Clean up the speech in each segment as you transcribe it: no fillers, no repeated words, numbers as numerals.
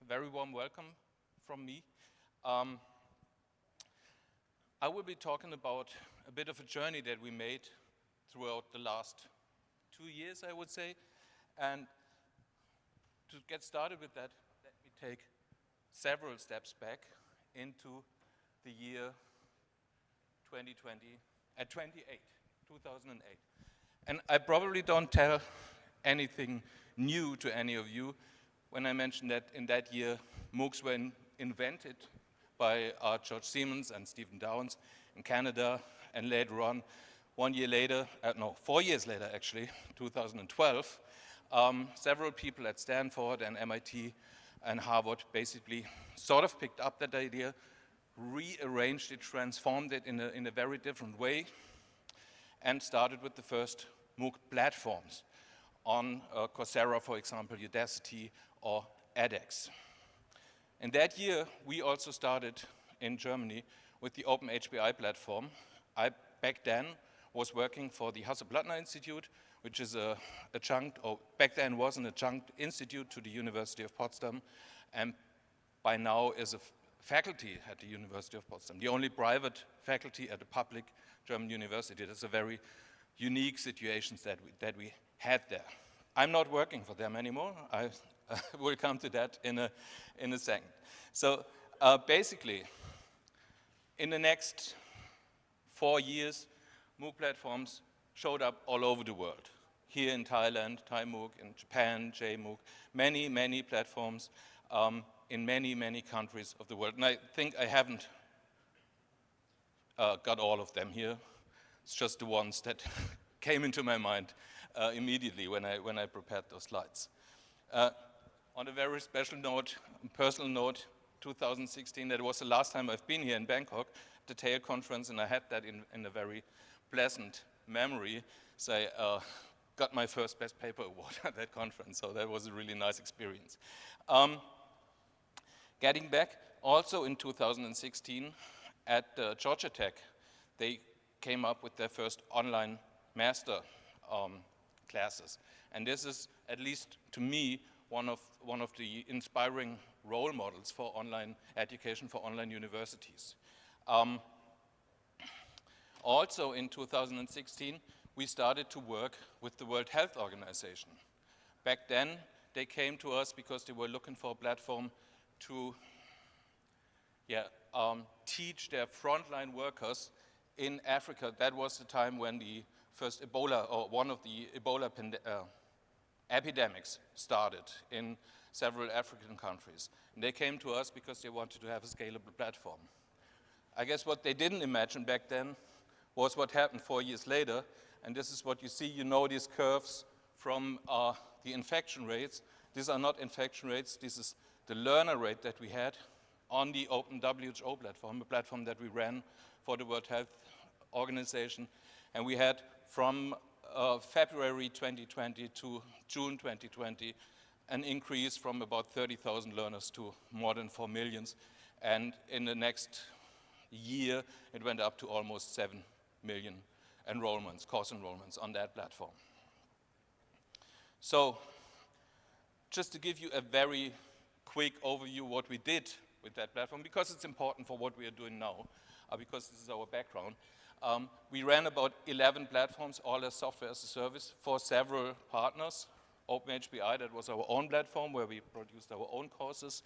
very warm welcome from me. I will be talking about a bit of a journey that we made throughout the last 2 years, I would say. And to get started with that, let me take several steps back into the year 2008. And I probably don't tell anything new to any of you when I mention that in that year, MOOCs were invented by George Siemens and Stephen Downes in Canada, and later on, 4 years later actually, 2012, several people at Stanford and MIT and Harvard basically sort of picked up that idea, rearranged it, transformed it in a very different way, and started with the first MOOC platforms on Coursera, for example, Udacity, or edX. In that year, we also started in Germany with the Open HBI platform. I, back then, was working for the Hasso-Plattner Institute, which is back then was an adjunct institute to the University of Potsdam, and by now is a faculty at the University of Potsdam, the only private faculty at a public German university. That's a very unique situation that we had there. I'm not working for them anymore. I will come to that in a second. So basically, in the next 4 years, MOOC platforms showed up all over the world. Here in Thailand, Thai MOOC, in Japan, JMOOC, many platforms in many countries of the world. And I think I haven't got all of them here. It's just the ones that came into my mind immediately when I prepared those slides. On a very special note, personal note, 2016, that was the last time I've been here in Bangkok, the TAIL conference, and I had that in a very pleasant memory. So I got my first Best Paper Award at that conference, so that was a really nice experience. Getting back, also in 2016, at Georgia Tech, they came up with their first online master classes. And this is, at least to me, one of the inspiring role models for online education, for online universities. Also in 2016, we started to work with the World Health Organization. Back then, they came to us because they were looking for a platform to teach their frontline workers in Africa. That was the time when the first Ebola, or one of the Ebola epidemics started in several African countries. And they came to us because they wanted to have a scalable platform. I guess what they didn't imagine back then was what happened 4 years later, and this is what you see. You know these curves from the infection rates. These are not infection rates, this is the learner rate that we had on the Open WHO platform, a platform that we ran for the World Health Organization. And we had from February 2020 to June 2020 an increase from about 30,000 learners to more than 4 million. And in the next year, it went up to almost 7 million enrollments, course enrollments on that platform. So just to give you a very quick overview what we did with that platform, because it's important for what we are doing now, because this is our background. We ran about 11 platforms, all as software as a service, for several partners. OpenHBI, that was our own platform where we produced our own courses.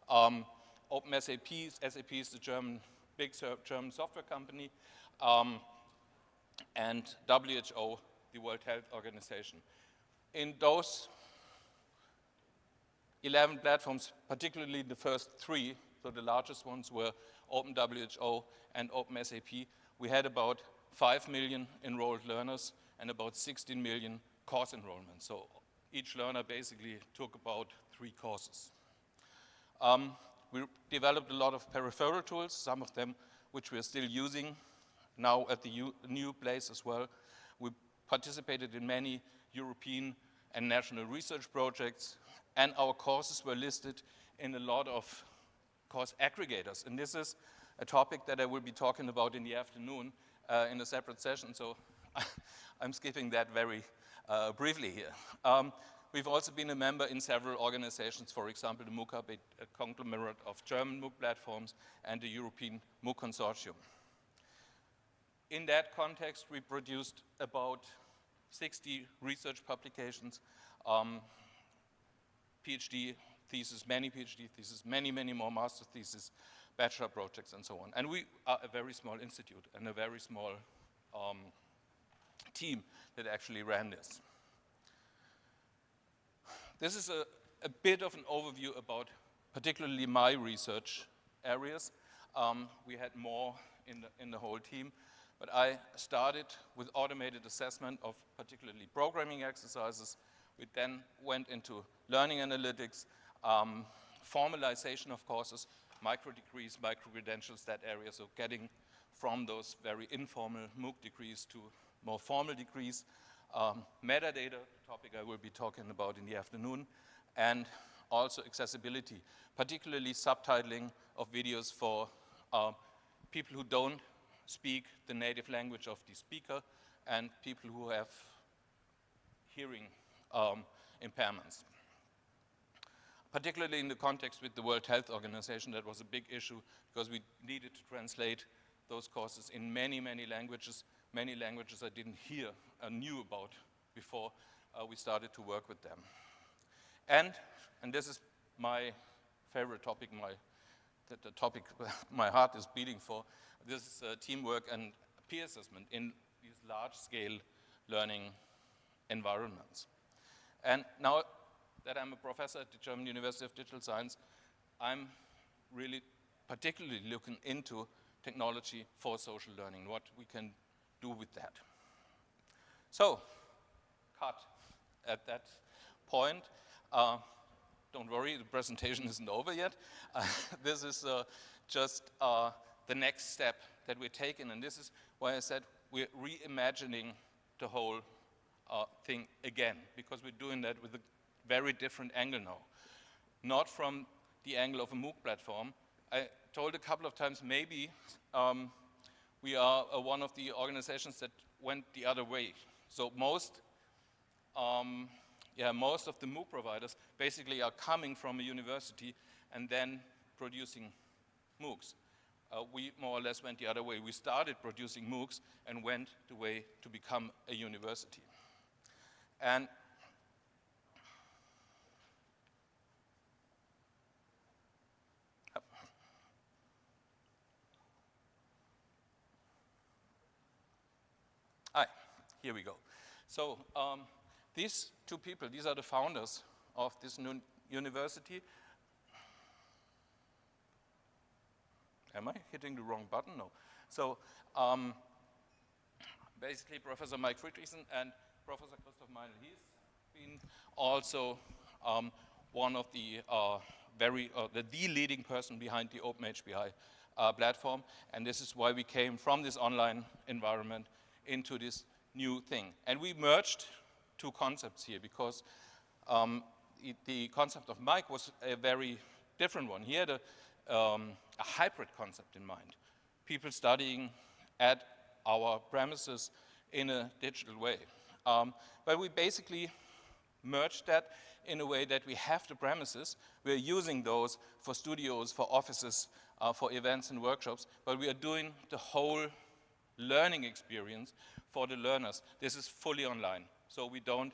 OpenSAP, SAP is the big German software company. And WHO, the World Health Organization. In those 11 platforms, particularly the first 3, so the largest ones were OpenWHO and OpenSAP, we had about 5 million enrolled learners and about 16 million course enrollments. So each learner basically took about 3 courses. We developed a lot of peripheral tools, some of them which we are still using now at the new place as well. We participated in many European and national research projects, and our courses were listed in a lot of course aggregators. And this is a topic that I will be talking about in the afternoon in a separate session, so I'm skipping that very briefly here. We've also been a member in several organizations, for example, the MOOC Hub, a conglomerate of German MOOC platforms, and the European MOOC Consortium. In that context, we produced about 60 research publications, PhD theses, many PhD theses, many more master theses, bachelor projects, and so on. And we are a very small institute and a very small team that actually ran this. This is a bit of an overview about particularly my research areas. We had more in the whole team, but I started with automated assessment of particularly programming exercises. We then went into learning analytics, formalization of courses, micro degrees, micro credentials, that area, so getting from those very informal MOOC degrees to more formal degrees, metadata, the topic I will be talking about in the afternoon, and also accessibility, particularly subtitling of videos for people who don't speak the native language of the speaker and people who have hearing impairments. Particularly in the context with the World Health Organization, that was a big issue because we needed to translate those courses in many languages I didn't hear and knew about before we started to work with them. And this is my favorite topic, the topic my heart is beating for. This is teamwork and peer assessment in these large-scale learning environments. And now that I'm a professor at the German University of Digital Science, I'm really particularly looking into technology for social learning, what we can do with that. So, cut at that point. Don't worry, the presentation isn't over yet. This is just the next step that we're taking, and this is why I said we're reimagining the whole thing again, because we're doing that with a very different angle now. Not from the angle of a MOOC platform. I told a couple of times maybe we are one of the organizations that went the other way. So most of the MOOC providers basically are coming from a university and then producing MOOCs. We more or less went the other way. We started producing MOOCs and went the way to become a university. And here we go. So these two people, these are the founders of this new university. Am I hitting the wrong button? No. So basically Professor Mike Friedrichsen and Professor Christoph Meinl, he's been also one of the the leading person behind the OpenHBI platform, and this is why we came from this online environment into this new thing. And we merged two concepts here because the concept of Mike was a very different one. He had a hybrid concept in mind. People studying at our premises in a digital way. But we basically merged that in a way that we have the premises, we're using those for studios, for offices, for events and workshops, but we are doing the whole learning experience for the learners. This is fully online, so we don't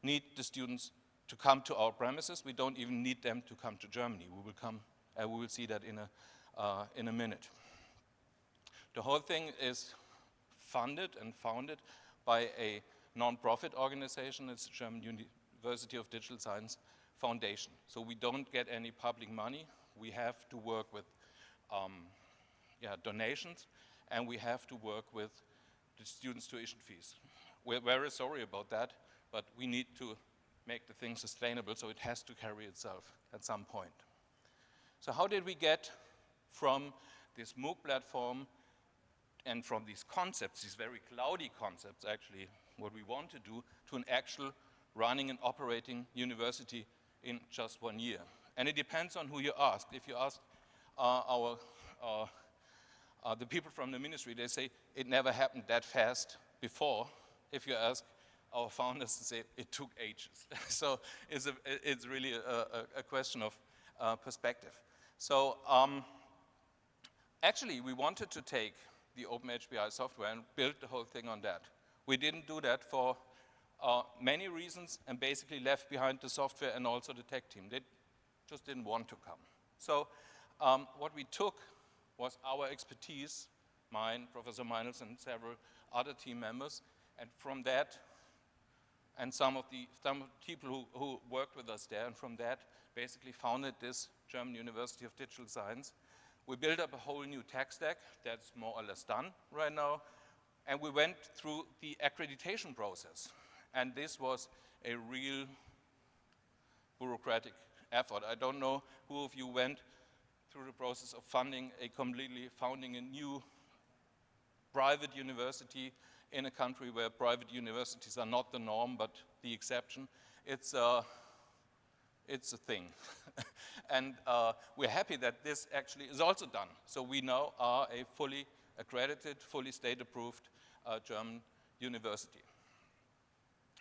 need the students to come to our premises. We don't even need them to come to Germany. We will come, we will see that in a minute. The whole thing is funded and founded by a non-profit organization. It's the German University of Digital Science Foundation. So we don't get any public money. We have to work with donations, and we have to work with the students' tuition fees. We're very sorry about that, but we need to make the thing sustainable, so it has to carry itself at some point. So how did we get from this MOOC platform and from these concepts, these very cloudy concepts actually, what we want to do, to an actual running and operating university in just 1 year? And it depends on who you ask. If you ask the people from the ministry, they say it never happened that fast before. If you ask our founders say it took ages. So it's really a question of perspective. So actually, we wanted to take the OpenHBI software and build the whole thing on that. We didn't do that for many reasons, and basically left behind the software and also the tech team. They just didn't want to come. So what we took was our expertise, mine, Professor Meinels, and several other team members, and from that, and some people who worked with us there, and from that basically founded this German University of Digital Science. We built up a whole new tech stack that's more or less done right now, and we went through the accreditation process. And this was a real bureaucratic effort. I don't know who of you went through the process of founding a new private university in a country where private universities are not the norm, but the exception. It's a thing. And we're happy that this actually is also done. So we now are a fully accredited, fully state-approved German university.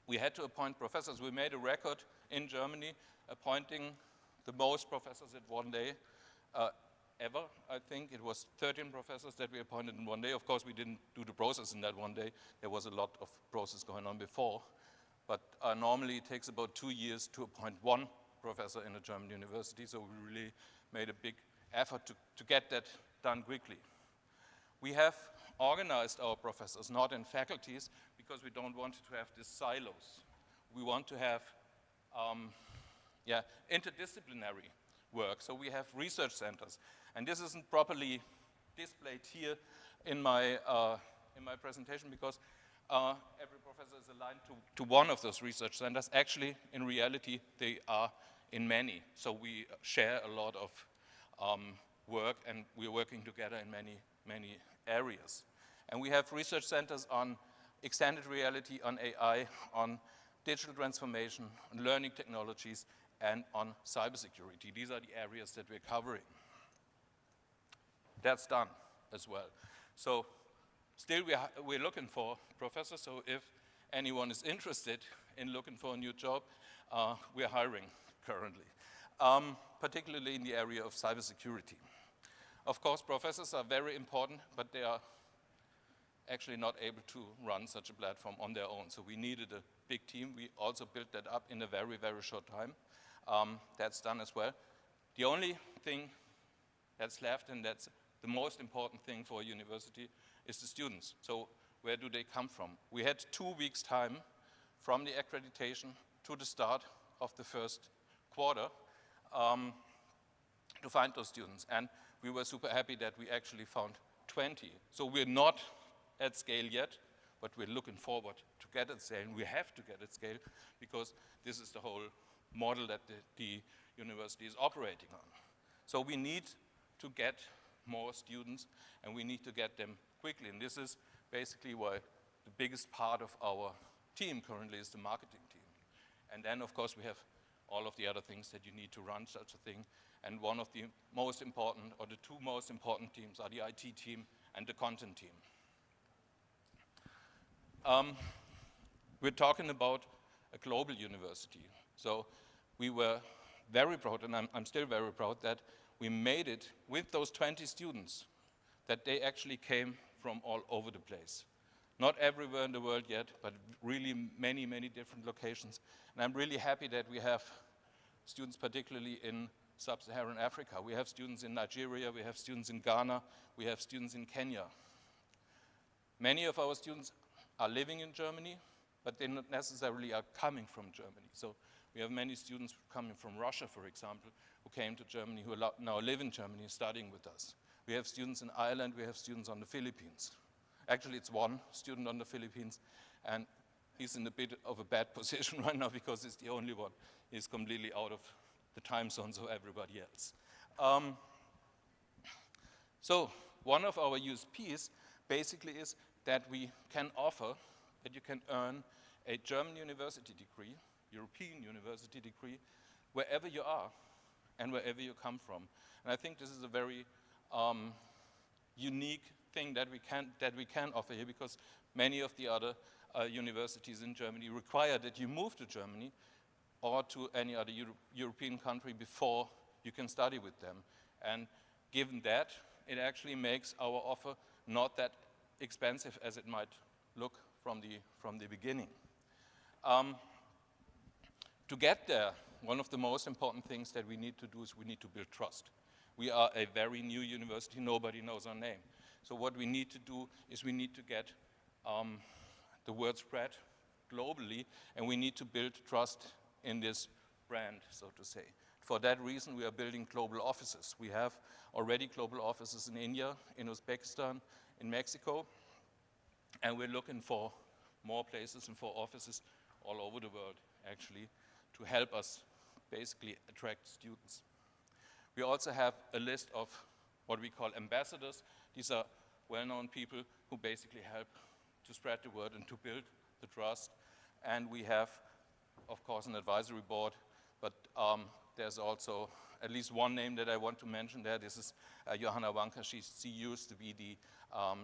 We had to appoint professors. We made a record in Germany appointing the most professors in one day ever. I think it was 13 professors that we appointed in one day. Of course, we didn't do the process in that one day. There was a lot of process going on before. But normally it takes about 2 years to appoint one professor in a German university. So we really made a big effort to get that done quickly. We have organized our professors not in faculties because we don't want to have these silos. We want to have interdisciplinary work. So we have research centers. And this isn't properly displayed here in my presentation because every professor is aligned to one of those research centers. Actually, in reality, they are in many. So we share a lot of work, and we're working together in many areas. And we have research centers on extended reality, on AI, on digital transformation, on learning technologies, and on cybersecurity. These are the areas that we're covering. That's done as well. So still we're looking for professors, so if anyone is interested in looking for a new job, we're hiring currently, particularly in the area of cybersecurity. Of course, professors are very important, but they are actually not able to run such a platform on their own. So we needed a big team. We also built that up in a very, very short time. That's done as well. The only thing that's left, and that's the most important thing for a university, is the students. So where do they come from? We had 2 weeks' time from the accreditation to the start of the first quarter to find those students. And we were super happy that we actually found 20. So we're not at scale yet, but we're looking forward to get at scale. And we have to get at scale because this is the whole model that the university is operating on. So we need to get more students, and we need to get them quickly. And this is basically why the biggest part of our team currently is the marketing team. And then, of course, we have all of the other things that you need to run such a thing. And one of the most important, or the two most important teams, are the IT team and the content team. We're talking about a global university. So we were very proud, and I'm still very proud, that we made it with those 20 students, that they actually came from all over the place. Not everywhere in the world yet, but really many, many different locations. And I'm really happy that we have students particularly in sub-Saharan Africa. We have students in Nigeria, we have students in Ghana, we have students in Kenya. Many of our students are living in Germany, but they not necessarily are coming from Germany. So we have many students coming from Russia, for example, who came to Germany, who now live in Germany, studying with us. We have students in Ireland, we have students on the Philippines. Actually, it's one student on the Philippines, and he's in a bit of a bad position right now because he's the only one. He's completely out of the time zones of everybody else. So one of our USPs basically is that we can offer, that you can earn a German university degree, European university degree, wherever you are and wherever you come from. And I think this is a very unique thing that we can offer here, because many of the other universities in Germany require that you move to Germany or to any other European country before you can study with them. And given that, it actually makes our offer not that expensive as it might look from the beginning. To get there, one of the most important things that we need to do is we need to build trust. We are a very new university, nobody knows our name. So what we need to do is we need to get the word spread globally, and we need to build trust in this brand, so to say. For that reason, we are building global offices. We have already global offices in India, in Uzbekistan, in Mexico, and we're looking for more places and for offices all over the world, actually, to help us basically attract students. We also have a list of what we call ambassadors. These are well-known people who basically help to spread the word and to build the trust. And we have, of course, an advisory board, but there's also at least one name that I want to mention there. This is Johanna Wanka. She used to be the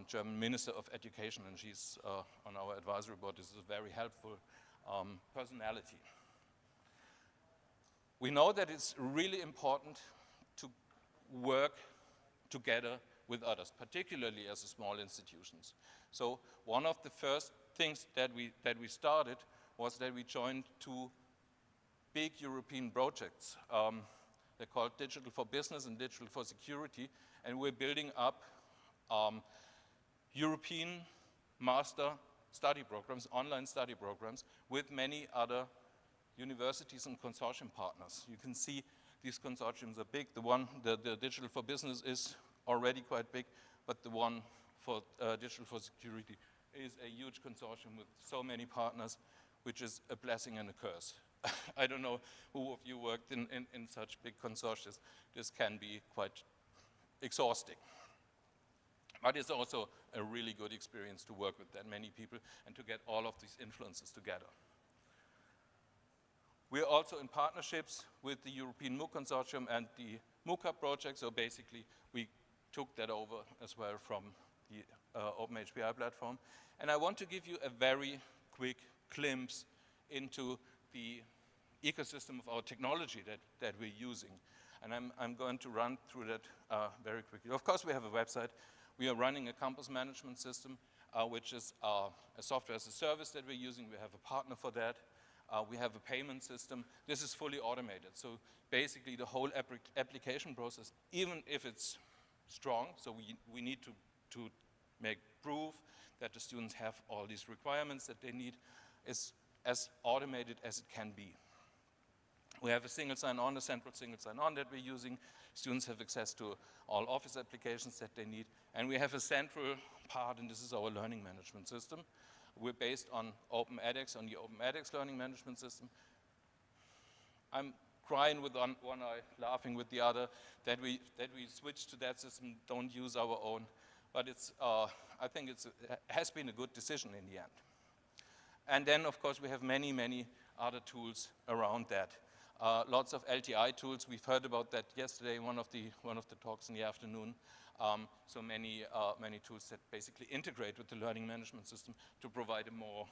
German Minister of Education, and she's on our advisory board. This is a very helpful personality. We know that it's really important to work together with others, particularly as small institutions. So one of the first things that we started was that we joined two big European projects. They're called Digital for Business and Digital for Security, and we're building up European master study programs, online study programs, with many other universities and consortium partners. You can see these consortiums are big. The Digital for Business is already quite big, but the one for Digital for Security is a huge consortium with so many partners, which is a blessing and a curse. I don't know who of you worked in such big consortia. This can be quite exhausting. But it's also a really good experience to work with that many people and to get all of these influences together. We're also in partnerships with the European MOOC Consortium and the MOOC project, so basically we took that over as well from the OpenHBI platform. And I want to give you a very quick glimpse into the ecosystem of our technology that we're using. And I'm going to run through that very quickly. Of course, we have a website. We are running a campus management system, which is a software as a service that we're using. We have a partner for that. We have a payment system. This is fully automated. So basically the whole application process, even if it's strong, so we need to make proof that the students have all these requirements that they need, is as automated as it can be. We have a single sign-on, a central single sign-on that we're using. Students have access to all Office applications that they need. And we have a central part, and this is our learning management system. We're based on Open edX, on the Open edX learning management system. I'm crying with one eye, laughing with the other, that we switch to that system, don't use our own. But I think it has been a good decision in the end. And then, of course, we have many, many other tools around that. Lots of LTI tools. We've heard about that yesterday in one of the talks in the afternoon. So many tools that basically integrate with the learning management system to provide a more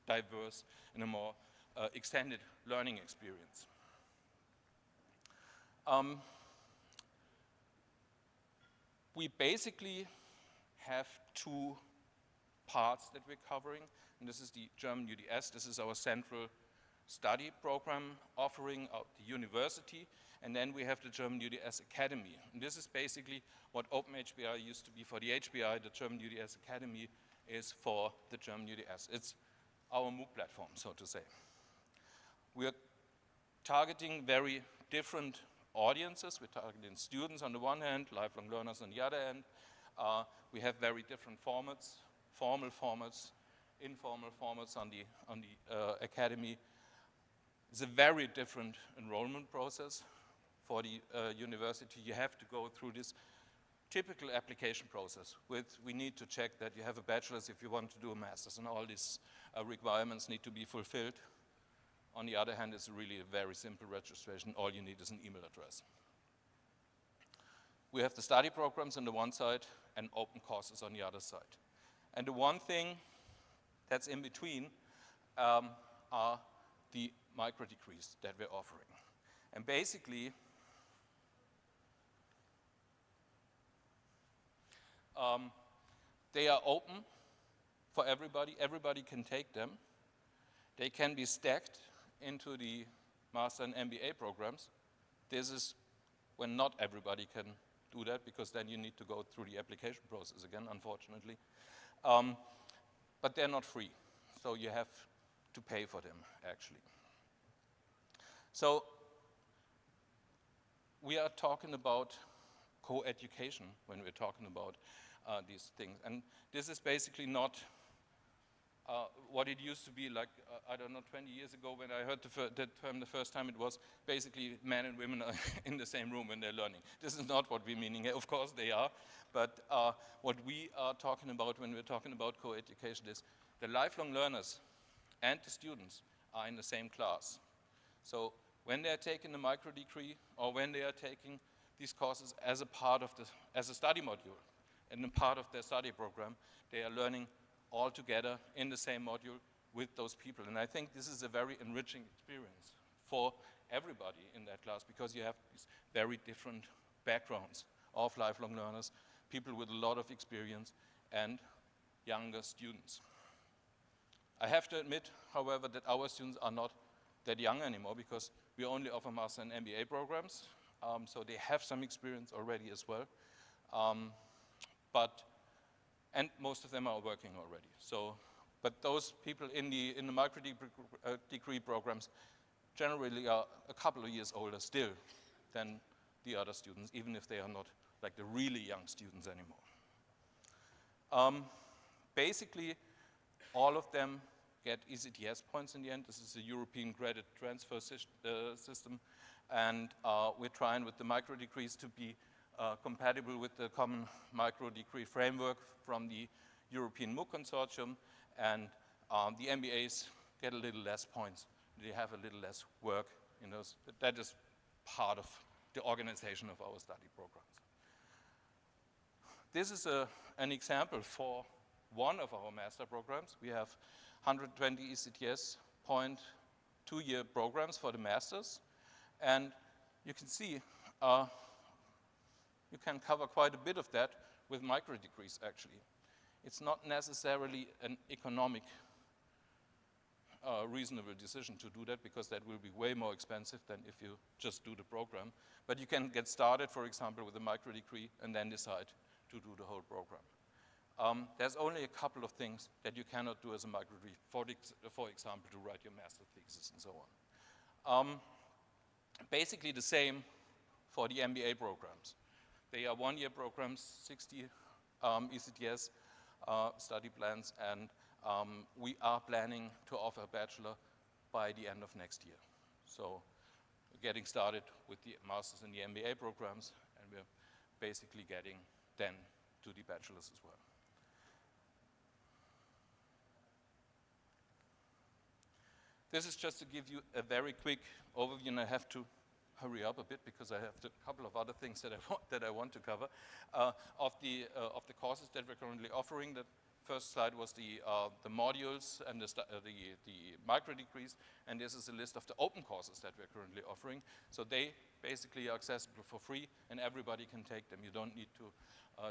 diverse and a more extended learning experience. We basically have two parts that we're covering, and this is the German UDS. This is our central study program offering at the university, and then we have the German UDS Academy. And this is basically what OpenHBI used to be for the HBI. The German UDS Academy is for the German UDS. It's our MOOC platform, so to say. We're targeting very different audiences. We're targeting students on the one hand, lifelong learners on the other end. We have very different formats, formal formats, informal formats on the academy. It's a very different enrollment process for the university. You have to go through this typical application process we need to check that you have a bachelor's if you want to do a master's, and all these requirements need to be fulfilled. On the other hand, it's really a very simple registration. All you need is an email address. We have the study programs on the one side and open courses on the other side. And the one thing that's in between are the micro degrees that we're offering. And basically, they are open for everybody. Everybody can take them. They can be stacked into the master and MBA programs. This is when not everybody can do that, because then you need to go through the application process again, unfortunately. But they're not free, so you have to pay for them, actually. So we are talking about co-education when we're talking about these things. And this is basically not what it used to be like, I don't know, 20 years ago when I heard the term the first time. It was basically men and women are in the same room when they're learning. This is not what we're meaning here. Of course they are, but what we are talking about when we're talking about co-education is the lifelong learners and the students are in the same class. So when they're taking a micro degree or when they are taking these courses as a part of as a study module and a part of their study program, they are learning all together in the same module with those people. And I think this is a very enriching experience for everybody in that class, because you have these very different backgrounds of lifelong learners, people with a lot of experience, and younger students. I have to admit, however, that our students are not that young anymore, because we only offer master and MBA programs, so they have some experience already as well. And most of them are working already. So, but those people in the micro degree programs generally are a couple of years older still than the other students, even if they are not like the really young students anymore. Basically, all of them get ECTS points in the end. This is a European credit transfer system, and we're trying with the micro degrees to be compatible with the common micro degree framework from the European MOOC consortium, and the MBAs get a little less points. They have a little less work in those. That is part of the organization of our study programs. This is an example for one of our master programs. We have 120 ECTS point 2-year programs for the masters, and you can see you can cover quite a bit of that with micro degrees, actually. It's not necessarily an economic reasonable decision to do that, because that will be way more expensive than if you just do the program. But you can get started, for example, with a micro degree and then decide to do the whole program. There's only a couple of things that you cannot do as a micro degree, for example, to write your master thesis and so on. Basically the same for the MBA programs. They are 1-year programs, 60 ECTS study plans, and we are planning to offer a bachelor by the end of next year. So we're getting started with the masters and the MBA programs, and we're basically getting then to the bachelors as well. This is just to give you a very quick overview, and I have to hurry up a bit because I have a couple of other things that I want to cover of the courses that we're currently offering. The first slide was the modules and the micro degrees, and this is a list of the open courses that we're currently offering. So they basically are accessible for free, and everybody can take them. You don't need to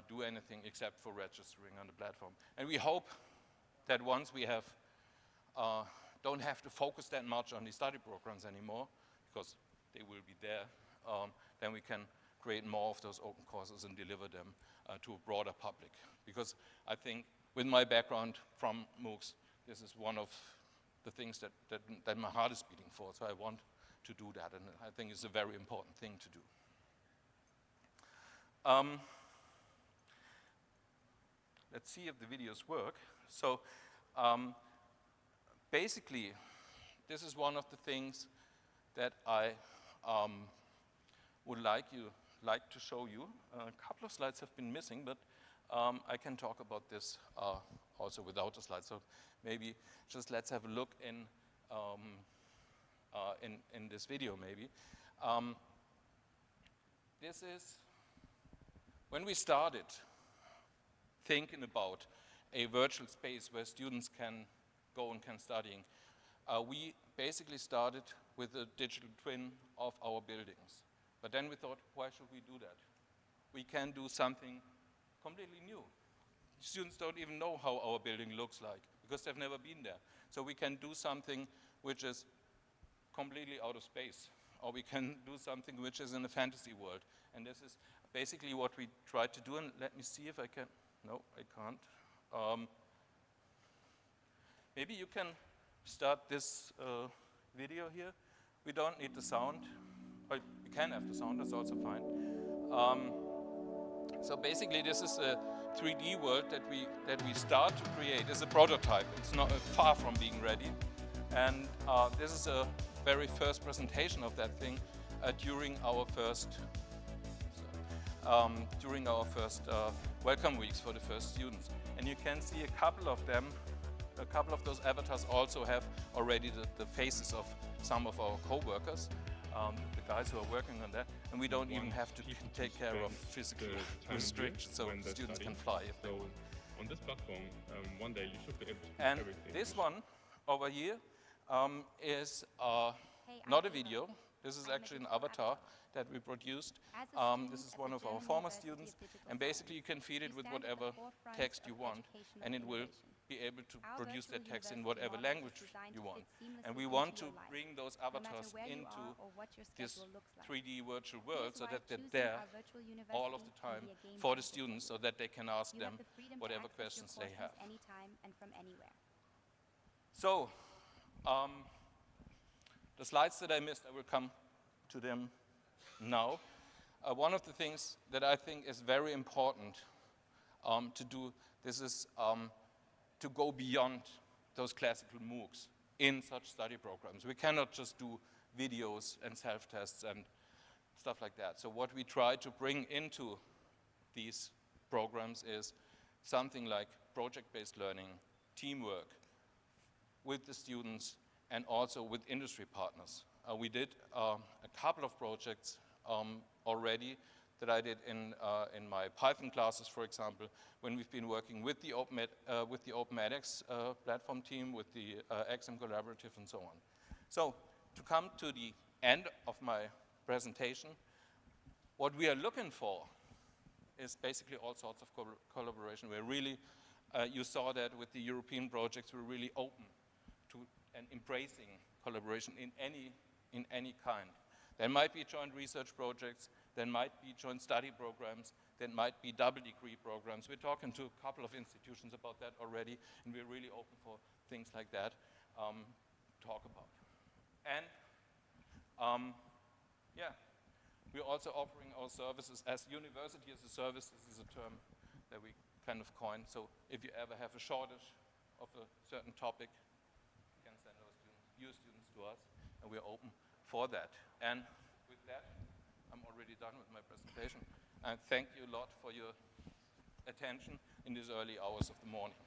do anything except for registering on the platform. And we hope that once we have don't have to focus that much on the study programs anymore, because they will be there, then we can create more of those open courses and deliver them to a broader public. Because I think with my background from MOOCs, this is one of the things that my heart is beating for, so I want to do that, and I think it's a very important thing to do. Let's see if the videos work. So basically, this is one of the things that I would like to show you. A couple of slides have been missing, but I can talk about this also without a slide. So maybe just let's have a look in this video maybe. This is when we started thinking about a virtual space where students can go and can studying. We basically started with a digital twin of our buildings. But then we thought, why should we do that? We can do something completely new. Students don't even know how our building looks like because they've never been there. So we can do something which is completely out of space, or we can do something which is in a fantasy world. And this is basically what we tried to do. And let me see if I can. No, I can't. Maybe you can start this video here. We don't need the sound. But we can have the sound, that's also fine. So basically this is a 3D world that we start to create. It's a prototype. It's not far from being ready. And this is a very first presentation of that thing during our first welcome weeks for the first students. And you can see a couple of them. A couple of those avatars also have already the faces of some of our co-workers, the guys who are working on that, and we don't even have to take care of physical restrictions, so students can fly if they want. On this platform, one day you should be able to do and everything. This one over here is not a video. This is actually an avatar that we produced. This is one of our former students, and basically you can feed it with whatever text you want, and it will be able to produce that text in whatever language you want. And we want to bring those avatars into this 3D virtual world so that they're there all of the time for the students so that they can ask them whatever questions they have. So, the slides that I missed, I will come to them now. One of the things that I think is very important to do, this is to go beyond those classical MOOCs in such study programs. We cannot just do videos and self-tests and stuff like that. So what we try to bring into these programs is something like project-based learning, teamwork with the students, and also with industry partners. We did a couple of projects already that I did in my Python classes, for example, when we've been working with the OpenEdX platform team, with the XM Collaborative, and so on. So, to come to the end of my presentation, what we are looking for is basically all sorts of collaboration. We're really, you saw that with the European projects, we're really open to and embracing collaboration in any kind. There might be joint research projects, there might be joint study programs, there might be double degree programs. We're talking to a couple of institutions about that already, and we're really open for things like that to talk about. And yeah, we're also offering our services as university as a service. This is a term that we kind of coined. So if you ever have a shortage of a certain topic, you can send your students to us, and we're open for that. And with that, I'm already done with my presentation. And thank you a lot for your attention in these early hours of the morning.